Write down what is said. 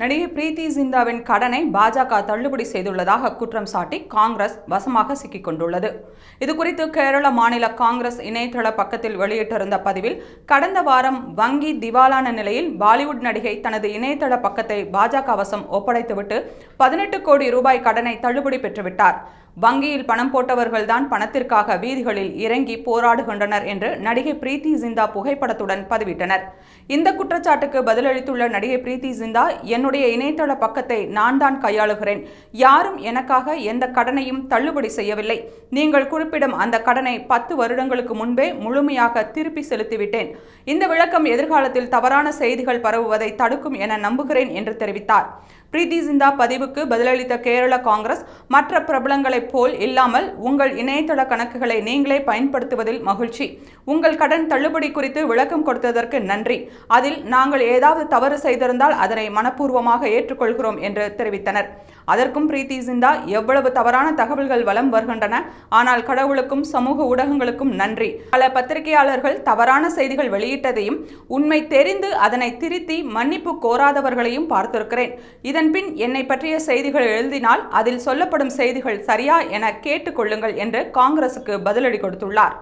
நடிகை பிரீத்தி ஜிந்தாவின் கடனை பாஜக தள்ளுபடி செய்துள்ளதாக குற்றம் சாட்டி காங்கிரஸ் வசமாக சிக்கிக் கொண்டுள்ளது. இதுகுறித்து கேரள மாநில காங்கிரஸ் இணையதள பக்கத்தில் வெளியிட்டிருந்த பதிவில், கடந்த வாரம் வங்கி திவாலான நிலையில் பாலிவுட் நடிகை தனது இணையதள பக்கத்தை பாஜக வசம் ஒப்படைத்துவிட்டு 18 கோடி ரூபாய் கடனை தள்ளுபடி பெற்றுவிட்டார். வங்கியில் பணம் போட்டவர்கள்தான் பணத்திற்காக வீதிகளில் இறங்கி போராடுகின்றனர் என்று நடிகை பிரீத்தி ஜிந்தா புகைப்படத்துடன் பதிவிட்டனர். இந்த குற்றச்சாட்டுக்கு பதிலளித்துள்ள நடிகை பிரீத்தி ஜிந்தா, என்னுடைய இணையதள பக்கத்தை நான் தான் கையாளுகிறேன். யாரும் எனக்காக எந்த கடனையும் தள்ளுபடி செய்யவில்லை. நீங்கள் குறிப்பிடும் அந்த கடனை 10 வருடங்களுக்கு முன்பே முழுமையாக திருப்பி செலுத்திவிட்டேன். இந்த விளக்கம் எதிர்காலத்தில் தவறான செய்திகள் பரவுவதை தடுக்கும் என நம்புகிறேன் என்று தெரிவித்தார். பிரீத்தி ஜிந்தா பதிவுக்கு பதிலளித்த கேரள காங்கிரஸ், மற்ற பிரபலங்களைப் போல் இல்லாமல் உங்கள் இணையதள கணக்குகளை நீங்களே பயன்படுத்துவதில் மகிழ்ச்சி. உங்கள் கடன் தள்ளுபடி குறித்து விளக்கம் கொடுத்ததற்கு நன்றி. அதில் நாங்கள் ஏதாவது தவறு செய்திருந்தால் அதனை மனப்பூர்வமாக ஏற்றுக்கொள்கிறோம் என்று தெரிவித்தனர். அதற்கும் பிரீத்தி ஜிந்தா, எவ்வளவு தவறான தகவல்கள் வலம் வருகின்றன. ஆனால் கடவுளுக்கும் சமூக ஊடகங்களுக்கும் நன்றி. பல பத்திரிகையாளர்கள் தவறான செய்திகள் வெளியிட்டதையும் உண்மை தெரிந்து அதனை திருத்தி மன்னிப்பு கோராதவர்களையும் பார்த்திருக்கிறேன். இதன்பின் என்னை பற்றிய செய்திகள் எழுதினால் அதில் சொல்லப்படும் செய்திகள் சரியா என கேட்டுக்கொள்ளுங்கள் என்று காங்கிரசுக்கு பதிலடி கொடுத்துள்ளார்.